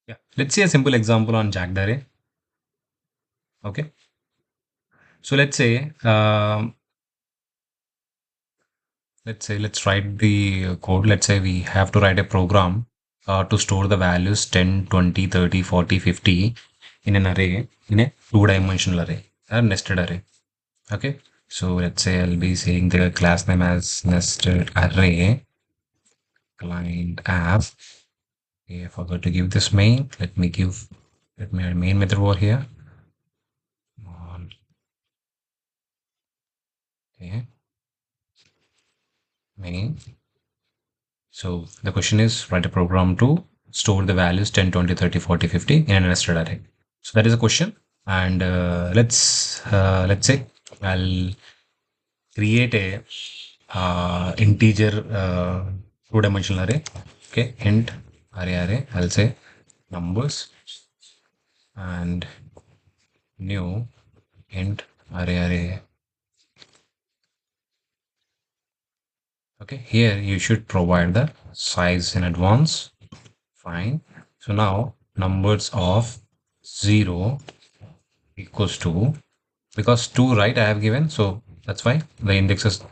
Yeah. Let's see a simple example on jagged array. Okay. So let's write the code. Let's say we have to write a program to store the values 10, 20, 30, 40, 50 in an array, in a two-dimensional array, a nested array. Okay. So let's say I'll be saying the class name as nested array client app. Okay, I forgot to give this main. Let me add main method over here. On. Okay. Main. So the question is write a program to store the values 10, 20, 30, 40, 50 in an nested array. So that is a question. And let's say I'll create a integer two-dimensional array. Okay, int array. I'll say numbers and new int array. Okay, here you should provide the size in advance. Fine. So now numbers of 0 equals to, because 2 right I have given, so that's why the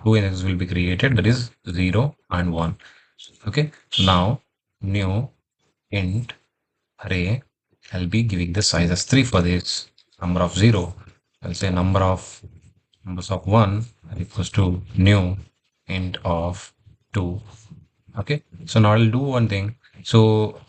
two indexes will be created, that is 0 and 1. Okay, now new int array, I'll be giving the size as 3 for this number of 0. I'll say numbers of 1 equals to new int of 2. Okay, so now I'll do one thing. So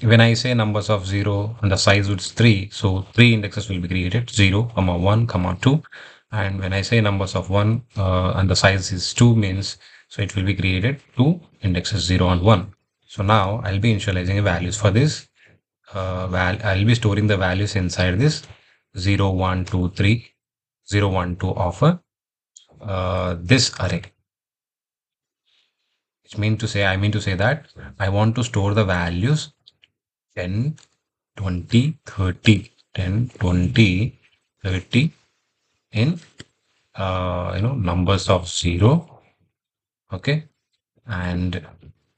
when I say numbers of 0 and the size is 3, so 3 indexes will be created, 0, comma 1, comma 2. And when I say numbers of 1 and the size is 2 means, so it will be created 2 indexes 0 and 1. So now I'll be initializing values for this. I'll be storing the values inside this 0, 1, 2, 3, 0, 1, 2 of this array. I mean to say that I want to store the values 10, 20, 30, 10, 20, 30 in, numbers of 0. Okay. And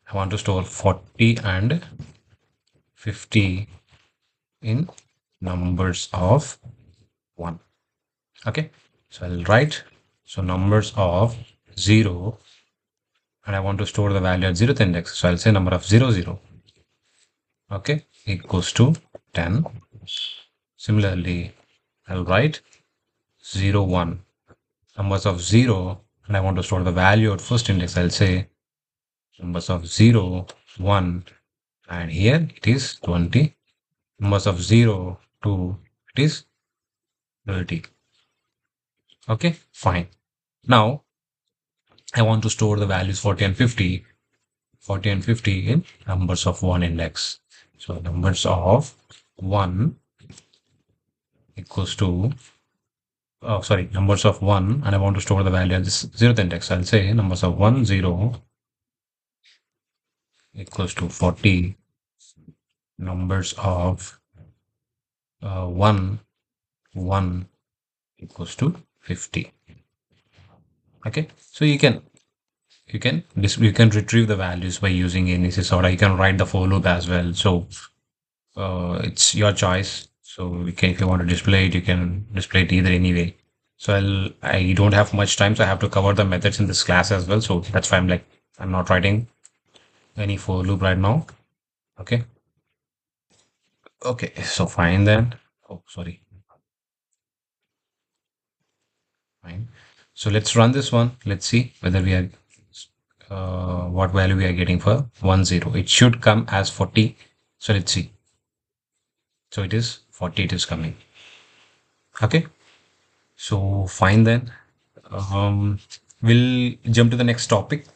I want to store 40 and 50 in numbers of 1. Okay. So I'll write, so numbers of 0, and I want to store the value at 0th index. So I'll say number of 0, 0. Okay, equals to 10. Similarly, I'll write 0, 1. Numbers of 0, and I want to store the value at first index. I'll say numbers of 0, 1, and here it is 20. Numbers of 0, 2, it is 30. Okay, fine. Now, I want to store the values 40 and 50. 40 and 50 in numbers of 1 index. So numbers of 1 equals to, numbers of 1, and I want to store the value at this 0th index. I'll say numbers of 1, 0 equals to 40. Numbers of 1, 1 equals to 50. Okay, so you can retrieve the values by using any sort. You can write the for loop as well. So it's your choice. So if you want to display it, you can display it either anyway. So I don't have much time, so I have to cover the methods in this class as well. So that's why I'm not writing any for loop right now. Okay. Okay. So fine then. Oh, sorry. Fine. So let's run this one. Let's see whether we are what value we are getting for 1, 0. It should come as 40. So let's see. So it is 40. It is coming. Okay. So fine then. We'll jump to the next topic.